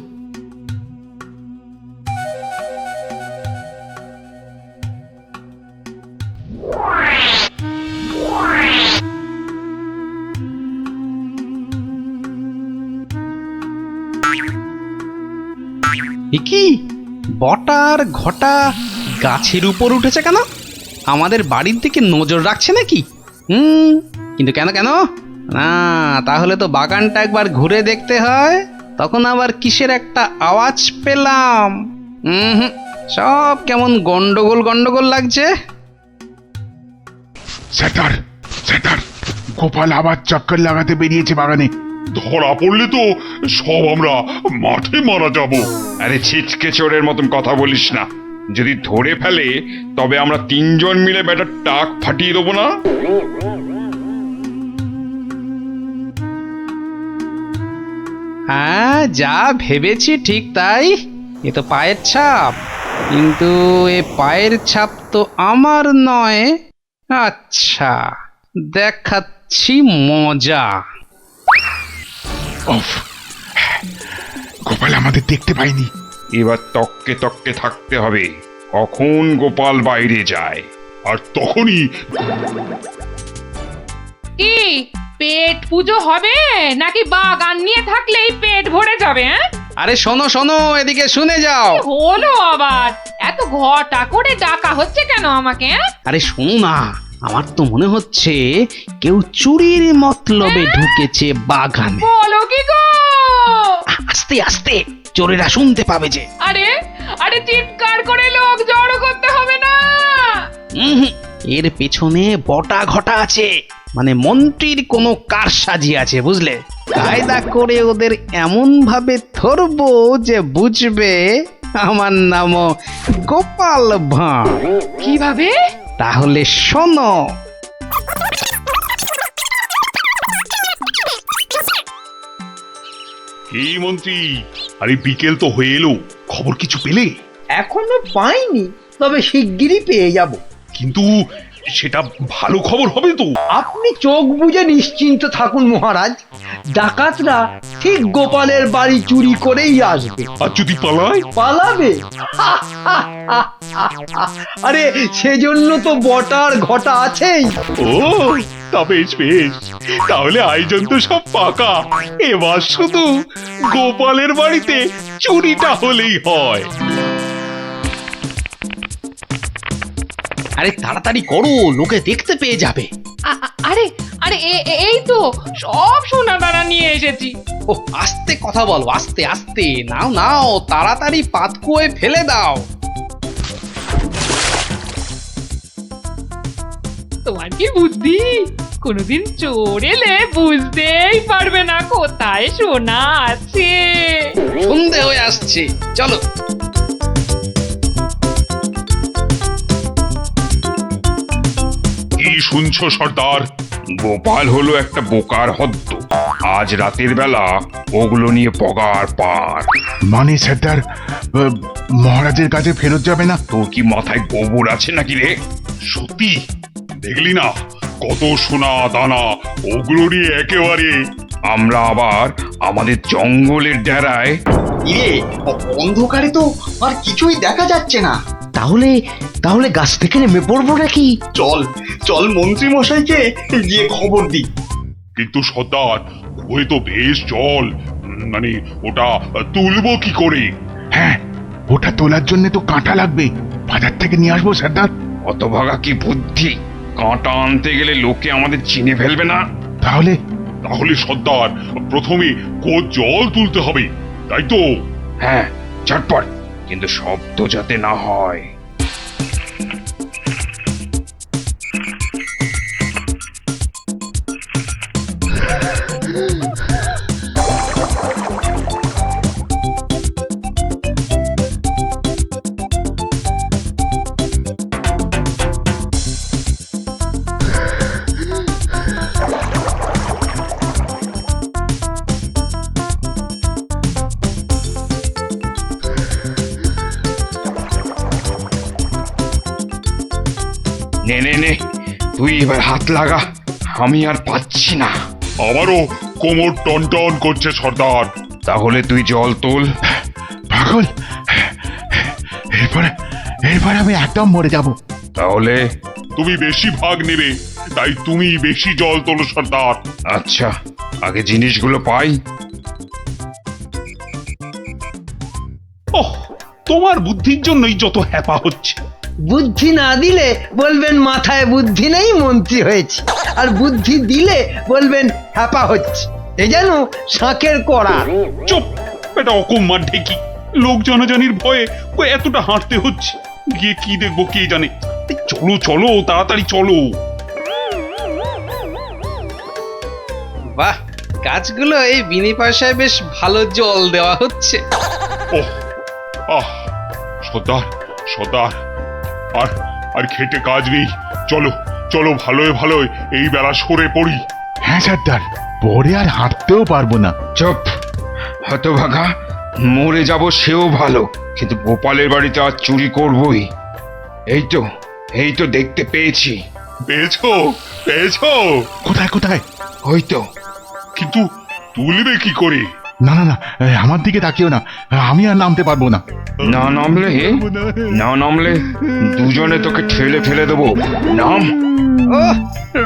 S1: কি বটার ঘটা গাছের উপর উঠেছে কেন? আমাদের বাড়ির দিকে নজর রাখছে নাকি? কিন্তু কেন কেন না, তাহলে তো বাগানটা একবার ঘুরে দেখতে হয়। তখন আবার কিসের একটা আওয়াজ পেলাম। সব কেমন গন্ডগোল গন্ডগোল লাগছে।
S10: স্যার, স্যার, গোপাল আবার চক্কর লাগাতে বেরিয়েছে বাগানে।
S3: ধরা পড়লে তো সব আমরা মাঠে মারা যাব।
S16: আরে ছিচকে চোরের মতন কথা বলিস না। যদি ধরে ফেলে তবে আমরা 3 জন মিলে বেটার টাক ফাটিয়ে দেবো না?
S1: হ্যাঁ, যা ভেবেছি ঠিক তাই। এ তো পায়ের ছাপ, কিন্তু এ পায়ের ছাপ তো আমার নয়। আচ্ছা, দেখাচ্ছি মজা।
S10: গোপাল আমাদের দেখতে পাইনি।
S16: এবার তককে তককে থাকতে হবে কখন গোপাল বাইরে যায়,
S3: আর তখনই
S4: কি পেট পুজো হবে নাকি বাগান নিয়ে থাকলেই পেট ভরে যাবে?
S1: আরে শোনো শোনো, এদিকে শুনে যাও।
S4: হলো আবার, এত ঘটা করে ডাকা হচ্ছে কেন আমাকে?
S1: আরে শোনো না, আমার তো মনে হচ্ছে কেউ চুরির মতলবে ঢুকেছে বাগানে।
S4: বলো কি গো?
S1: আস্তে আস্তে, চোরেরা শুনতে পাবে যে।
S4: আরে আরে, চিৎকার করে লোক জড়ো করতে হবে না।
S1: এর পেছনে বটা ঘটা আছে, মানে মন্ত্রীর কোনো কারসাজি আছে, বুঝলে? কায়দা করে ওদের এমন ভাবে ধরবো যে বুঝবে আমার নামও গোপাল ভাঁড়।
S4: কিভাবে?
S1: তাহলে শোনো।
S3: এই মন্ত্রী, আরে বিকেল তো হয়ে এলো, খবর কিছু পেলে?
S2: এখনো পাইনি, তবে শিগগিরই পেয়ে যাব।
S3: কিন্তু সেটা ভালো খবর হবে তো?
S2: আপনি চোখ বুজে নিশ্চিন্ত থাকুন মহারাজ, ডাকাতরা ঠিক গোপালের বাড়ি চুরি করেই আসবে।
S3: আর যদি পালায়?
S2: পালাবে? আরে সেজন্য তো বটার ঘটা আছেই।
S3: ও তা বেশ বেশ, তাহলে আয়োজন তো সব পাকা। এবার শুধু গোপালের বাড়িতে চুরিটা হলেই হয়।
S1: আরে তাড়াতাড়ি করো, লোকে দেখতে পেয়ে যাবে।
S11: আরে আরে এই তো সব সোনা দানা নিয়ে এসেছি।
S1: ও আস্তে কথা বলো, আস্তে আস্তে। নাও নাও, তাড়াতাড়ি পাতকুয়োয় ফেলে দাও।
S11: তোমার কি বুদ্ধি, কোনোদিন চোর এলে বুঝতেই পারবে না কোথায় সোনা আছে।
S1: সন্ধে হয়ে আসছে, চলো।
S3: কি শুনছো সর্দার?
S16: গোপাল হলো একটা বোকার হদ্দ। আজ রাতের বেলা ওগুলো নিয়ে পগার পার।
S3: মানে সর্দার, মহারাজের কাছে ফেরত যাবে না?
S16: তোর কি মাথায় গোবর আছে নাকি রে?
S3: সত্যি দেখলি না কত সোনা দানা, ওগুলো নিয়ে একেবারে।
S16: আমরা আবার আমাদের জঙ্গলের ডেরায়।
S7: ইয়ে, অন্ধকারে তো আর কিছুই দেখা যাচ্ছে না।
S15: তাহলে তাহলে গাছ থেকে নেমে পড়বো নাকি?
S7: চল চল মন্ত্রী মশাইকে গিয়ে খবর দি।
S3: কিন্তু সর্দার, ওই তো বেশ জল, মানে ওটা তুলবো কি করে? হ্যাঁ, ওটা তোলার জন্য তো কাঁটা লাগবে, বাজার থেকে নিয়ে আসবো সর্দার।
S16: অত ভাগা কি বুদ্ধি! কাঁটা আনতে গেলে লোকে আমাদের চিনে ফেলবে না?
S3: তাহলে তাহলে সর্দার, প্রথমে জল তুলতে হবে, তাই তো?
S16: হ্যাঁ, ঝটপট, কিন্তু শব্দ যাতে না হয়। নে নে নে, তুই এবার হাত লাগা, আমি আর পাচ্ছি না।
S3: আমারও কোমর টন টন করছে সর্দার।
S16: তাহলে তুই জল তোল।
S3: পাগল, এরপরে আমি একদম মরে যাব।
S16: তাহলে
S3: তুমি বেশি ভাগ নেবে, তাই তুমি বেশি জল তোলো সর্দার।
S16: আচ্ছা, আগে জিনিসগুলো পাই।
S3: ওহ, তোমার বুদ্ধির জন্যই যত হ্যাপা হচ্ছে।
S2: বুদ্ধি না দিলে বলবেন মাথায় বুদ্ধি নেই, মন্ত্রী হয়েছে। আর বুদ্ধি দিলে বলবেন হ্যাপা হচ্ছে। এ যেন শাঁখের কড়া।
S3: চুপ, এটা অকম্মার ঢেকি। লোক জনজানির ভয়ে এতটা হাঁটতে হচ্ছে, গিয়ে কি দেখবো কে জানে। চলো চলো, তাড়াতাড়ি চলো।
S1: বাহ, গাছগুলো এই বিনি পয়সায় বেশ ভালো জল দেওয়া হচ্ছে।
S3: ওহ, আহ, সর্দার সর্দার, আর আর খেটে কাজ নেই। চলো চলো, ভালোই ভালোই এই বেলা সরে পড়ি। হ্যাঁ সর্দার, পরে আর হাঁটতেও পারবো না।
S16: চুপ, হতভাগা, মরে যাব সেও ভালো, কিন্তু গোপালের বাড়িতে আজ চুরি করবই। এই তো দেখতে পেয়েছি।
S3: পেয়েছো? পেয়েছো? কোথায় কোথায়?
S16: ওই তো।
S3: কিন্তু তুলবে কি করে? না না না, আমার দিকে তাকিও না, আমি আর নামতে পারবো না।
S16: না নামলে দুজনে তোকে ঠেলে ফেলে দেবো। নাম।
S1: ও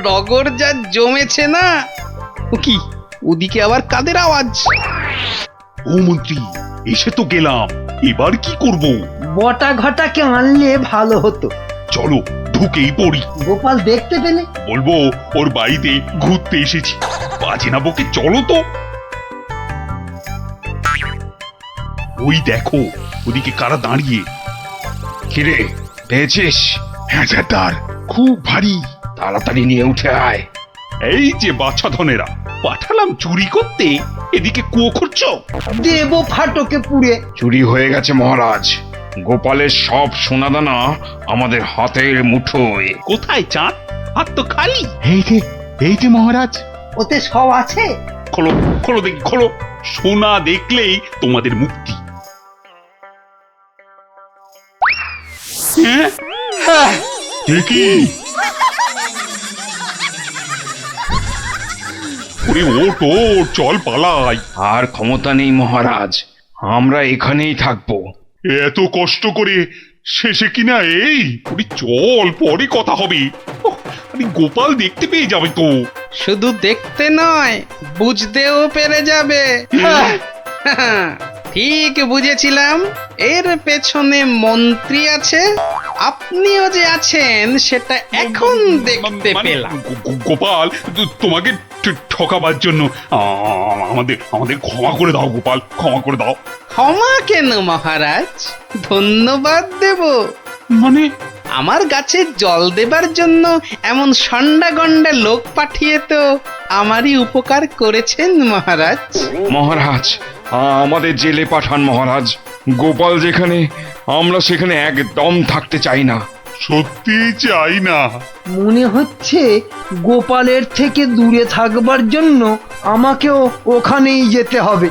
S1: রগর যা জমেছে না। ও কি, ওদিকে আবার কাদের আওয়াজ?
S3: ও মন্ত্রী, এসে তো গেলাম, এবার কি করব?
S2: বটা ঘটাকে আনলে ভালো হতো।
S3: চলো ঢুকেই পড়ি।
S2: গোপাল দেখতে পেলে
S3: বলবো ওর বাড়িতে ঘুরতে এসেছি। বাজে না বকে, চলো তো। ওই দেখো, ওদিকে কারা দাঁড়িয়ে।
S16: কিরে, পেয়েছিস?
S3: হ্যাঁ সর্দার, খুব ভারী।
S16: তাড়াতাড়ি নিয়ে উঠে আয়।
S3: এই যে বাচ্চা ধনেরা, পাঠালাম চুরি করতে, এদিকে কুয়ো খুঁড়ছো।
S2: দেব ফাটকে পুড়ে।
S16: চুরি হয়ে গেছে মহারাজ, গোপালের সব সোনাদানা আমাদের হাতের মুঠোয়।
S3: কোথায় চাঁদ? হাত তো খালি। এই যে মহারাজ,
S2: ওতে সব আছে।
S3: খোলো খোলো দেখি, খোলো। সোনা দেখলেই তোমাদের মুক্তি। হ্যাঁ, দেখি ওরে ওঠ ওঠ, চল পালাই।
S16: আর ক্ষমতা নেই মহারাজ, আমরা এখানেই থাকবো।
S3: এত কষ্ট করে শেষে কিনা এই, ওরে চল, পরে কথা হবে। ওহ, আরে গোপাল দেখতে পেয়ে যাবে তো।
S1: শুধু দেখতে নয়, বুঝতেও পেরে যাবে। ঠিক বুঝেছিলাম, এর পেছনে মন্ত্রী আছে। আপনিও যে আছেন সেটা এখন দেখতে পেলাম।
S3: গোপাল, তোমাকে ঠকাবার জন্য আমাদের আমাদের ক্ষমা করে দাও গোপাল, ক্ষমা করে দাও।
S1: ক্ষমা কেন মহারাজ, ধন্যবাদ দেব।
S3: মানে
S1: আমার গাছে জল দেবার জন্য এমন সন্ডা গন্ডা লোক পাঠিয়ে তো আমারই উপকার করেছেন মহারাজ।
S16: মহারাজ, আমাদের জেলে পাঠান মহারাজ। গোপাল যেখানে, আমরা সেখানে একদম থাকতে চাই না।
S3: সত্যি চাই না।
S2: মনে হচ্ছে গোপালের থেকে দূরে থাকবার জন্য আমাকেও ওখানেই যেতে হবে।